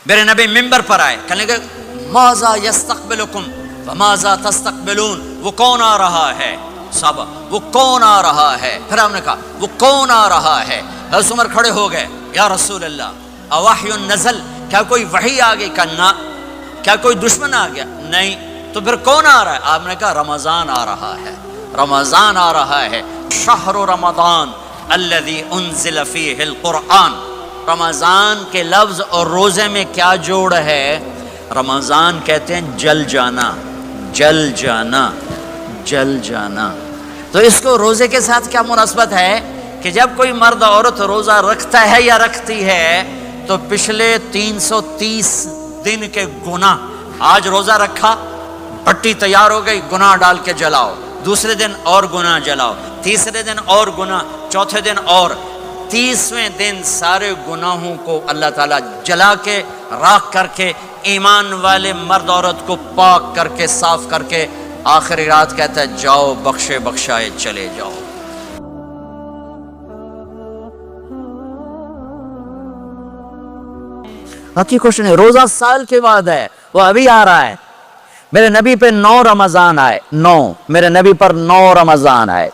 میرے نبی ممبر پر آئے، کہنے لگے ماذا یستقبلکم وماذا تستقبلون، وہ کون آ رہا ہے؟ صحابہ وہ کون آ رہا ہے؟ پھر ہم نے کہا وہ کون آ رہا ہے؟ حضرت عمر کھڑے ہو گئے، یا رسول اللہ اوحی نزل، کیا کوئی وحی آ گئی؟ کہا نہ۔ کیا کوئی دشمن آ گیا؟ نہیں۔ تو پھر کون آ رہا ہے؟ آپ نے کہا رمضان آ رہا ہے، رمضان آ رہا ہے۔ شہر رمضان الذی انزل فیہ القرآن، رمضان کے لفظ اور روزے میں کیا جوڑ ہے؟ رمضان کہتے ہیں جل جانا، جل جانا، جل جانا۔ تو اس کو روزے کے ساتھ کیا مناسبت ہے کہ جب کوئی مرد عورت روزہ رکھتا ہے یا رکھتی ہے تو پچھلے 330 دن کے گناہ، آج روزہ رکھا، پٹی تیار ہو گئی، گناہ ڈال کے جلاؤ، دوسرے دن اور گناہ جلاؤ، تیسرے دن اور گناہ، چوتھے دن اور، 30ویں دن سارے گناہوں کو اللہ تعالیٰ جلا کے راکھ کر کے ایمان والے مرد عورت کو پاک کر کے صاف کر کے آخری رات کہتا ہے جاؤ بخشے بخشائے چلے جاؤ۔ باقی کچھ نہیں، روزہ سال کے بعد ہے، وہ ابھی آ رہا ہے۔ میرے نبی پہ 9 رمضان آئے، 9 میرے نبی پر 9 رمضان آئے۔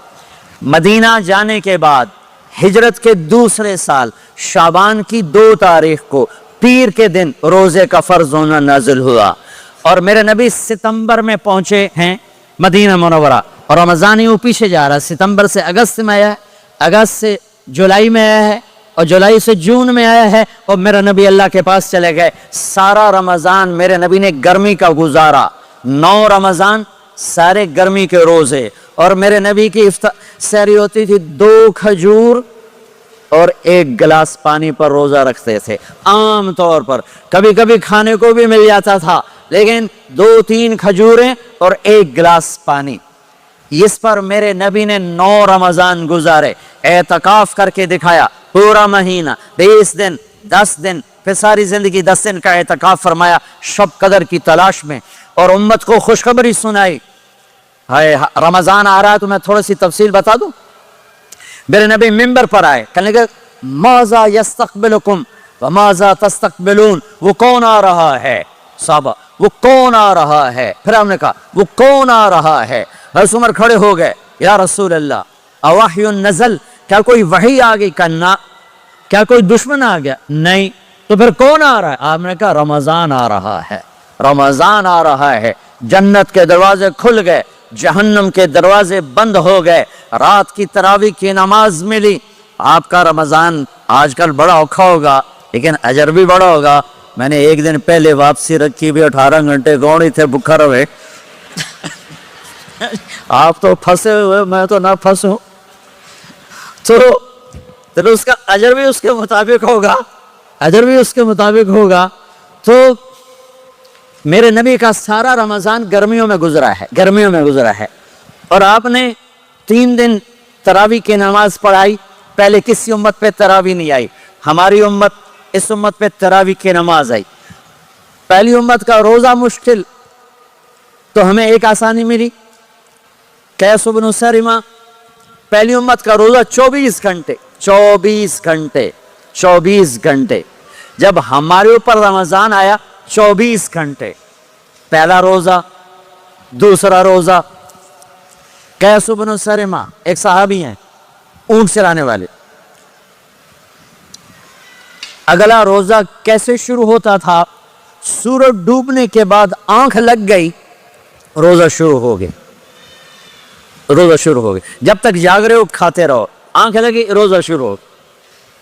مدینہ جانے کے بعد ہجرت کے دوسرے سال شعبان کی 2 تاریخ کو پیر کے دن روزے کا فرض ہونا نازل ہوا، اور میرے نبی ستمبر میں پہنچے ہیں مدینہ منورہ، اور رمضان ہی وہ پیچھے جا رہا ہے، ستمبر سے اگست میں آیا ہے، اگست سے جولائی میں آیا ہے، اور جولائی سے جون میں آیا ہے، اور میرے نبی اللہ کے پاس چلے گئے۔ سارا رمضان میرے نبی نے گرمی کا گزارا، 9 رمضان سارے گرمی کے روزے، اور میرے نبی کی سحری ہوتی تھی 2 کھجور اور 1 گلاس پانی پر روزہ رکھتے تھے عام طور پر، کبھی کبھی کھانے کو بھی مل جاتا تھا، لیکن 2-3 کھجوریں اور 1 گلاس پانی۔ اس پر میرے نبی نے 9 رمضان گزارے، اعتکاف کر کے دکھایا، پورا مہینہ 20 دن 10 دن، پھر ساری زندگی 10 دن کا اعتکاف فرمایا شب قدر کی تلاش میں، اور امت کو خوشخبری سنائی۔ رمضان آ رہا ہے تو میں تھوڑی سی تفصیل بتا دوں۔ میرے نبی ممبر پر آئے، کہنے لگے ماذا یستقبلکم وماذا تستقبلون، وہ کون آ رہا ہے؟ صحابہ وہ کون آ رہا ہے؟ پھر ہم نے کہا وہ کون آ رہا ہے؟ حضرت عمر کھڑے ہو گئے، یا رسول اللہ اوحی نزل، کیا کوئی وحی آ گئی؟ کہا نہ۔ کیا کوئی دشمن آ گیا؟ نہیں۔ تو پھر کون آ رہا ہے؟ آپ نے کہا رمضان آ رہا ہے، رمضان آ رہا ہے۔ جنت کے دروازے کھل گئے، جہنم کے دروازے بند ہو گئے، رات کی تراویح کی نماز ملی۔ آپ کا رمضان آج کل بڑا اوکھا ہوگا لیکن اجر بھی بڑا ہوگا۔ میں نے ایک دن پہلے واپسی رکھی بھی 18 گھنٹے گون ہی تھے بکھر ہوئے۔ آپ تو پھنسے ہوئے، میں تو نہ پھنسوں، تو اس کا اجر بھی اس کے مطابق ہوگا، اجر بھی اس کے مطابق ہوگا۔ تو میرے نبی کا سارا رمضان گرمیوں میں گزرا ہے، گرمیوں میں گزرا ہے، اور آپ نے 3 دن تراویح کی نماز پڑھائی۔ پہلے کسی امت پہ تراویح نہیں آئی، ہماری امت، اس امت پہ تراویح کی نماز آئی۔ پہلی امت کا روزہ مشکل، تو ہمیں ایک آسانی ملی، قیس بن سلمہ۔ پہلی امت کا روزہ 24 گھنٹے، 24 گھنٹے، 24 گھنٹے۔ جب ہمارے اوپر رمضان آیا 24 گھنٹے، پہلا روزہ، دوسرا روزہ۔ قیس بن سلمہ ایک صحابی ہیں، اونٹ چرانے والے۔ اگلا روزہ کیسے شروع ہوتا تھا؟ سورج ڈوبنے کے بعد آنکھ لگ گئی، روزہ شروع ہو گیا، روزہ شروع ہو گیا۔ جب تک جاگ رہے ہو کھاتے رہو، آنکھ لگی روزہ شروع ہو۔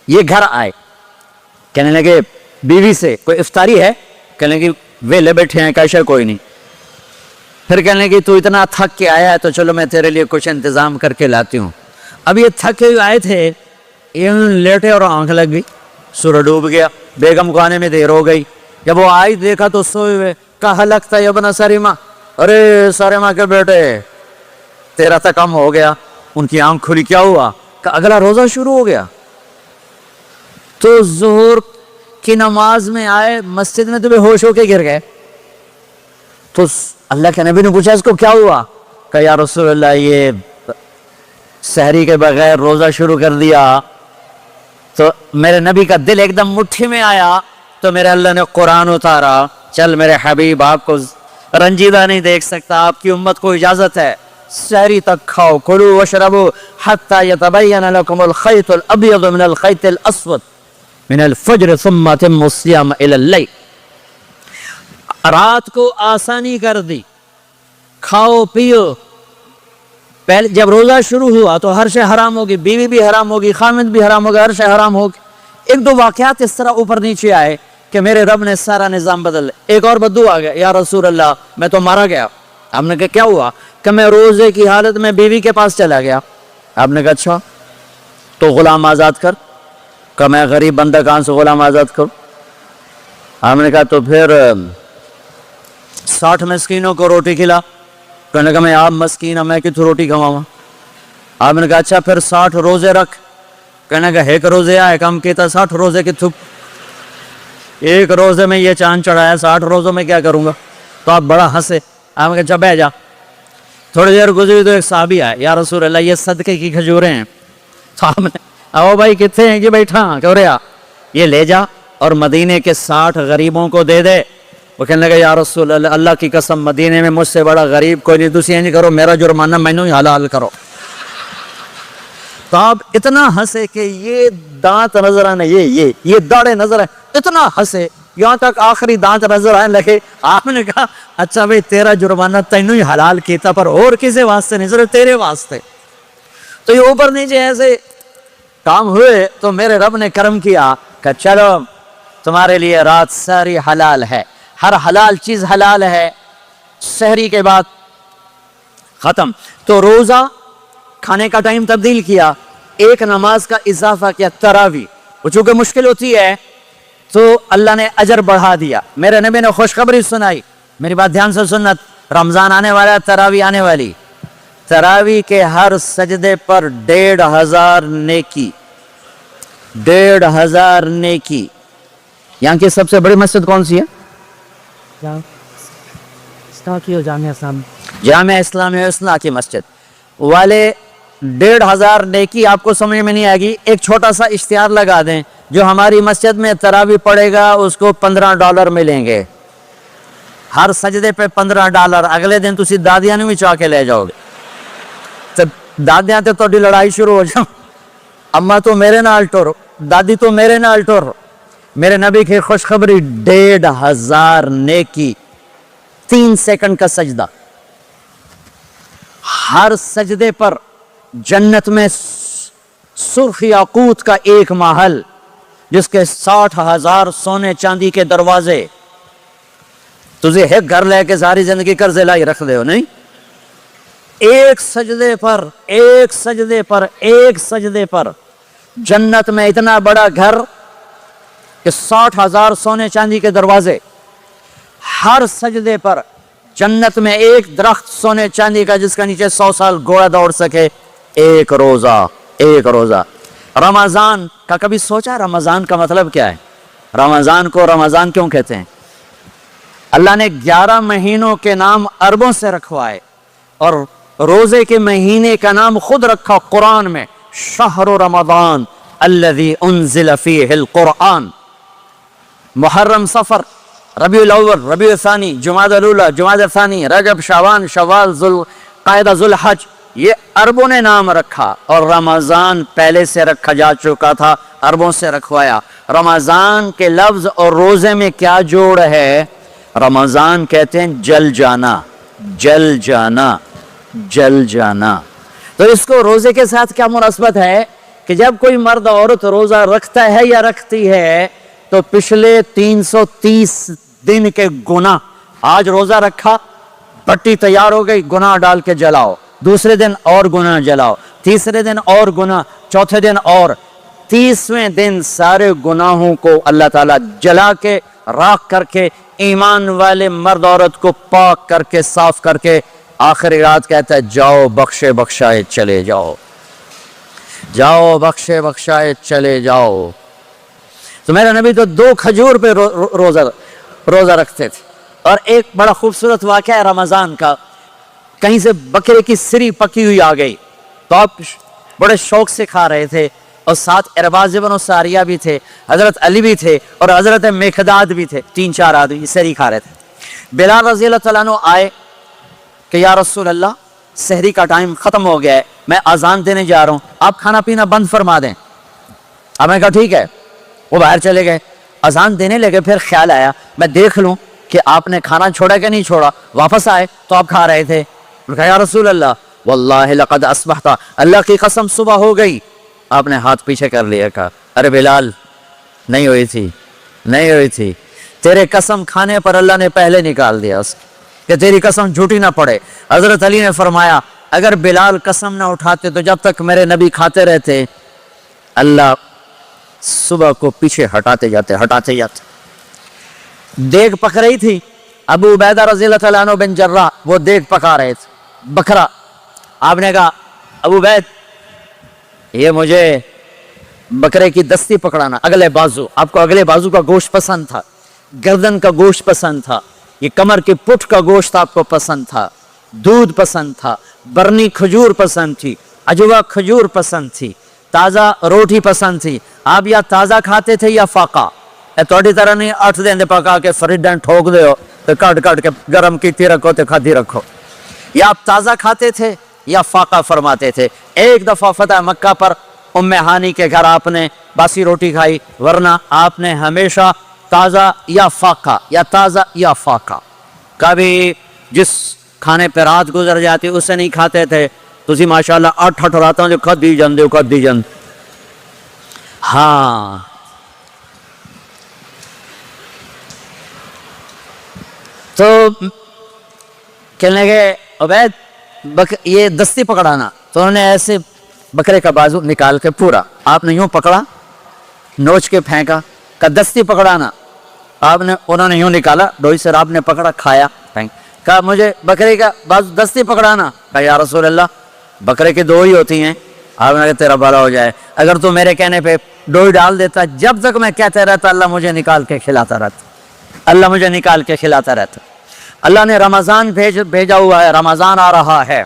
یہ گھر آئے، کہنے لگے بیوی سے کوئی افطاری ہے؟ کہنے لگے ویلے بیٹھے ہیں، کیسے کوئی نہیں۔ پھر کہنے لگے تو اتنا تھک کے آیا ہے تو چلو میں تیرے لیے کچھ انتظام کر کے لاتی ہوں۔ اب یہ تھکے ہوئے آئے تھے، یہ لیٹے اور آنکھ لگ گئی، سورج ڈوب گیا، بیگم کو آنے میں دیر ہو گئی۔ جب وہ آئی دیکھا تو سوئے ہوئے، کہا لگتا ہے ابن سلمہ، ارے سلمہ کے بیٹے تیرا تو کم ہو گیا۔ ان کی آنکھ کھلی، کیا ہوا؟ کہ اگلا روزہ شروع ہو گیا۔ تو ظہر کی نماز میں آئے، مسجد میں تو بے ہوش ہو کے گر گئے۔ تو اللہ کے نبی نے پوچھا اس کو کیا ہوا؟ کہ یا رسول اللہ یہ سحری کے بغیر روزہ شروع کر دیا۔ تو میرے نبی کا دل ایک دم مٹھی میں آیا، تو تو میرے اللہ نے قرآن اتارا، چل میرے حبیب آپ کو رنجیدہ نہیں دیکھ سکتا، آپ کی امت کو اجازت ہے سحری تک کھاؤ، کلوا واشربوا حتی یتبین لکم الخیط الابیض من الخیط الاسود من الفجر ثم اتموا الصیام الی اللیل۔ رات کو آسانی کر دی، کھاؤ پیو۔ پہلے جب روزہ شروع ہوا تو ہر شے حرام ہوگی، بیوی بھی حرام ہوگی، خامد بھی حرام ہوگا، ہر شے حرام ہوگی۔ ایک دو واقعات اس طرح اوپر نیچے آئے کہ میرے رب نے سارا نظام بدل۔ ایک اور بدو آ گیا، یا رسول اللہ میں تو مارا گیا۔ آپ نے کہا کیا ہوا؟ کہ میں روزے کی حالت میں بیوی کے پاس چلا گیا۔ آپ نے کہا اچھا تو غلام آزاد کر۔ کہ میں غریب بندہ کہاں سے غلام آزاد کروں؟ آپ نے کہا تو پھر 60 مسکینوں کو روٹی کھلا۔ کہنے لگا میں آپ مسکین ہوں، میں کتوں روٹی کھواؤں؟ آپ نے کہا اچھا پھر 60 روزے رکھ۔ کہنے لگا ایک روزے آئے کم کیتا 60 روزے کتوں؟ ایک روزے میں یہ چاند چڑھایا، 60 روزوں میں کیا کروں گا؟ تو آپ بڑا ہنسے۔ آپ نے کہا اچھا بیٹھ جا۔ تھوڑی دیر گزری تو ایک صحابی آئے، یا رسول اللہ یہ صدقے کی کھجوریں ہیں۔ تو آپ نے او بھائی کتنے ہیں؟ یہ بیٹھا کہہ رہا یہ لے جا اور مدینے کے 60 غریبوں کو دے دے۔ وہ کہنے لگا یا رسول اللہ اللہ کی قسم مدینے میں مجھ سے بڑا غریب کوئی نہیں، تسی نہیں کرو، میرا جرمانہ مینوں ہی حلال کرو۔ تو آپ اتنا ہنسے کہ یہ دانت نظر آنے، یہ داڑے نظر آئے، اتنا ہنسے یہاں تک آخری دانت نظر آنے لگے۔ آپ نے کہا اچھا بھائی تیرا جرمانہ تینوں ہی حلال کیتا، پر اور کسی واسطے نہیں، صرف تیرے واسطے۔ تو یہ اوپر نیچے ایسے کام ہوئے تو میرے رب نے کرم کیا کہ چلو تمہارے لیے رات ساری حلال ہے، ہر حلال چیز حلال ہے۔ سحری کے بعد ختم تو روزہ کھانے کا ٹائم تبدیل کیا، ایک نماز کا اضافہ کیا، تراویح۔ وہ چونکہ مشکل ہوتی ہے تو اللہ نے اجر بڑھا دیا۔ میرے نبی نے خوشخبری سنائی، میری بات دھیان سے سننا، رمضان آنے والا، تراویح آنے والی۔ تراویح کے ہر سجدے پر 1500 نیکی، 1500 نیکی۔ یہاں کی سب سے بڑی مسجد کون سی ہے؟ جامعہ اسلامیہ اصلاح کی مسجد والے 1500 نیکی آپ کو سمجھ میں نہیں آئے گی۔ ایک چھوٹا سا اشتہار لگا دیں، جو ہماری مسجد میں تراویح پڑے گا اس کو $15 ملیں گے، ہر سجدے پہ $15۔ اگلے دن تسی دادیاں نے بھی چاہ کے لے جاؤ گے۔ دادیاں تے تھوڑی لڑائی شروع ہو جاؤ، اما تو میرے نال ٹر، دادی تو میرے نال ٹر۔ میرے نبی کی خوشخبری 1500 نیکی، 3 سیکنڈ کا سجدہ، ہر سجدے پر جنت میں سرخ یاقوت کا ایک محل جس کے 60,000 سونے چاندی کے دروازے۔ تجھے ایک گھر لے کے ساری زندگی قرضے لائی رکھ دے ہو نہیں، ایک سجدے پر جنت میں اتنا بڑا گھر کہ 60,000 سونے چاندی کے دروازے، ہر سجدے پر جنت میں ایک درخت سونے چاندی کا جس کا نیچے 100 سال گھوڑا دوڑ سکے۔ ایک روزہ رمضان کا کبھی سوچا رمضان کا مطلب کیا ہے؟ رمضان کو رمضان کیوں کہتے ہیں؟ اللہ نے 11 مہینوں کے نام عربوں سے رکھوائے اور روزے کے مہینے کا نام خود رکھا قرآن میں، شہر رمضان الذی انزل فیہ القرآن۔ محرم، صفر، ربیع الاول، ربیع الثانی، جمادی الاولی، جمادی الثانی، رجب، شعبان، شوال، ذوالقعدہ، ذوالحج، یہ عربوں نے نام رکھا، اور رمضان پہلے سے رکھا جا چکا تھا، عربوں سے رکھوایا۔ رمضان کے لفظ اور روزے میں کیا جوڑ ہے؟ رمضان کہتے ہیں جل جانا، جل جانا، جل جانا۔ تو اس کو روزے کے ساتھ کیا مناسبت ہے کہ جب کوئی مرد عورت روزہ رکھتا ہے یا رکھتی ہے تو پچھلے 330 دن کے گناہ، آج روزہ رکھا، پٹی تیار ہو گئی، گناہ ڈال کے جلاؤ، دوسرے دن اور گناہ جلاؤ، تیسرے دن اور گناہ، چوتھے دن اور، 30ویں دن سارے گناہوں کو اللہ تعالیٰ جلا کے راکھ کر کے ایمان والے مرد عورت کو پاک کر کے صاف کر کے آخری رات کہتا ہے جاؤ بخشے بخشائے چلے جاؤ، جاؤ بخشے بخشائے چلے جاؤ۔ تو میرا نبی تو 2 کھجور پہ روزہ رکھتے تھے۔ اور ایک بڑا خوبصورت واقعہ ہے رمضان کا، کہیں سے بکرے کی سری پکی ہوئی آ گئی تو آپ بڑے شوق سے کھا رہے تھے، اور ساتھ ارباز بن ساریہ بھی تھے, حضرت علی بھی تھے اور حضرت مقداد بھی تھے. 3-4 آدمی سحری کھا رہے تھے. بلال رضی اللہ تعالیٰ عنہ آئے کہ یا رسول اللہ سحری کا ٹائم ختم ہو گیا ہے, میں اذان دینے جا رہا ہوں, آپ کھانا پینا بند فرما دیں. اب میں کہا ٹھیک ہے. وہ باہر چلے گئے, اذان دینے لگے. پھر خیال آیا میں دیکھ لوں کہ آپ نے کھانا چھوڑا کہ نہیں چھوڑا. واپس آئے تو آپ کھا رہے تھے. کہا یا رسول اللہ واللہ لقد اصبحت, اللہ کی قسم صبح ہو گئی. آپ نے ہاتھ پیچھے کر لیا. کہا ارے بلال نہیں ہوئی تھی, نہیں ہوئی تھی, تیرے قسم کھانے پر اللہ نے پہلے نکال دیا اس کہ تیری قسم جھوٹی نہ پڑے. حضرت علی نے فرمایا اگر بلال قسم نہ اٹھاتے تو جب تک میرے نبی کھاتے رہتے اللہ صبح کو پیچھے ہٹاتے جاتے. دیگ پک رہی تھی. ابو عبیدہ رضی اللہ تعالیٰ عنہ بن جراح وہ دیگ پکا رہے تھے, بکرا. آپ نے کہا ابو عبید یہ مجھے بکرے کی دستی پکڑانا, اگلے بازو. آپ کو اگلے بازو کا گوشت پسند تھا, گردن کا گوشت پسند تھا, یہ کمر کی پٹھ کا گوشت آپ کو پسند تھا, دودھ پسند تھا, برنی کھجور پسند تھی, اجوا کھجور پسند تھی, تازہ روٹی پسند تھی. آپ یا تازہ کھاتے تھے یا فاقہ. توڑی طرح نہیں 8 دن پکا کے فریڈن ٹھوک دے ہو تو کٹ کے گرم کیتی رکھو تو کھاتی رکھو. یا آپ تازہ کھاتے تھے یا فاقہ فرماتے تھے. ایک دفعہ فتح مکہ پر ام ہانی کے گھر آپ نے باسی روٹی کھائی, ورنہ آپ نے ہمیشہ تازہ یا فاقہ یا تازہ یا فاقہ. کبھی جس کھانے پہ رات گزر جاتی اسے نہیں کھاتے تھے. تسی ماشاءاللہ 8 راتوں جو کھدی جن. ہاں تو کہنے لگے عبید یہ دستی پکڑانا. تو انہوں نے ایسے بکرے کا بازو نکال کے پورا آپ نے یوں پکڑا, نوچ کے پھینکا. کہ دستی پکڑانا. انہوں نے یوں نکالا ڈوئی سے, آپ نے پکڑا کھایا پھینک. کہا مجھے بکرے کا بازو دستی پکڑانا. کہا یا رسول اللہ بکرے کی 2 ہی ہوتی ہیں. آپ نے کہا تیرا بھلا ہو جائے, اگر تو میرے کہنے پہ ڈوئی ڈال دیتا جب تک میں کہتے رہتا اللہ مجھے نکال کے کھلاتا رہتا, اللہ مجھے نکال کے کھلاتا رہتا. اللہ نے رمضان بھیجا ہوا ہے, رمضان آ رہا ہے.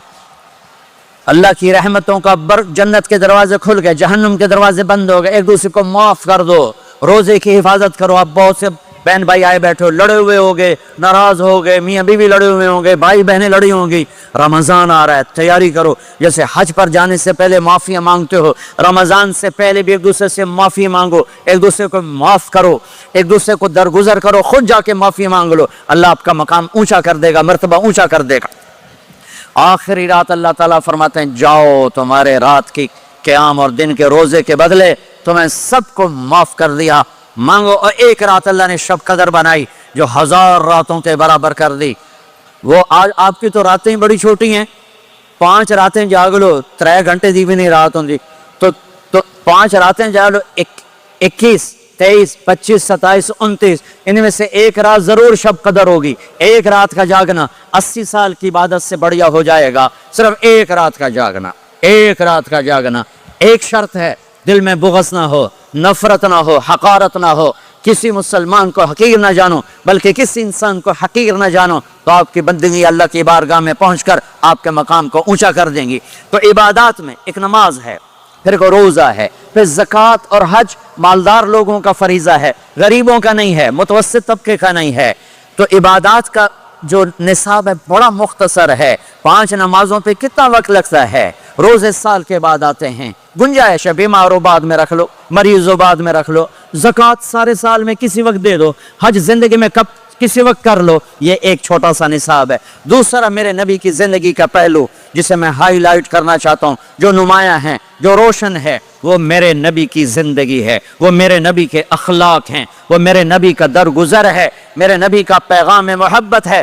اللہ کی رحمتوں کا جنت کے دروازے کھل گئے, جہنم کے دروازے بند ہو گئے. ایک دوسرے کو معاف کر دو, روزے کی حفاظت کرو. آپ بہت سے بہن بھائی آئے بیٹھے ہو, لڑے ہوئے ہو گئے, ناراض ہو گئے, میاں بیوی لڑے ہوئے ہوں گے, بھائی بہنیں لڑی ہوں گی. رمضان آ رہا ہے, تیاری کرو. جیسے حج پر جانے سے پہلے معافیاں مانگتے ہو, رمضان سے پہلے بھی ایک دوسرے سے معافی مانگو, ایک دوسرے کو معاف کرو, ایک دوسرے کو درگزر کرو, خود جا کے معافی مانگ لو. اللہ آپ کا مقام اونچا کر دے گا, مرتبہ اونچا کر دے گا. آخری رات اللہ تعالیٰ فرماتے ہیں جاؤ تمہارے رات کی قیام اور دن کے روزے کے بدلے تمہیں سب کو معاف کر دیا, مانگو. اور ایک رات اللہ نے شب قدر بنائی جو 1000 راتوں کے برابر کر دی. وہ آج آپ کی تو راتیں بڑی چھوٹی ہیں, 5 راتیں جاگ لو, 3 گھنٹے دی بھی نہیں رات ہوں. تو 5 راتیں جاگ لو, 21 23 25 27 29 ان میں سے ایک رات ضرور شب قدر ہوگی. ایک رات کا جاگنا 80 سال کی عبادت سے بڑھیا ہو جائے گا. صرف ایک رات کا جاگنا, ایک رات کا جاگنا. ایک شرط ہے, دل میں بغض نہ ہو, نفرت نہ ہو, حقارت نہ ہو. کسی مسلمان کو حقیر نہ جانو, بلکہ کسی انسان کو حقیر نہ جانو, تو آپ کی بندگی اللہ کی بارگاہ میں پہنچ کر آپ کے مقام کو اونچا کر دیں گی. تو عبادات میں ایک نماز ہے, پھر ایک روزہ ہے, پھر زکوٰۃ اور حج مالدار لوگوں کا فریضہ ہے, غریبوں کا نہیں ہے, متوسط طبقے کا نہیں ہے. تو عبادات کا جو نصاب ہے بڑا مختصر ہے. 5 نمازوں پہ کتنا وقت لگتا ہے, روزے سال کے بعد آتے ہیں, گنجائش ہے, بیماروں بعد میں رکھ لو, مریضوں بعد میں رکھ لو, زکوٰۃ سارے سال میں کسی وقت دے دو, حج زندگی میں کب کسی وقت کر لو. یہ ایک چھوٹا سا نصاب ہے. دوسرا میرے نبی کی زندگی کا پہلو جسے میں ہائی لائٹ کرنا چاہتا ہوں, جو نمایاں ہے, جو روشن ہے, وہ میرے نبی کی زندگی ہے, وہ میرے نبی کے اخلاق ہیں, وہ میرے نبی کا درگزر ہے, میرے نبی کا پیغام محبت ہے.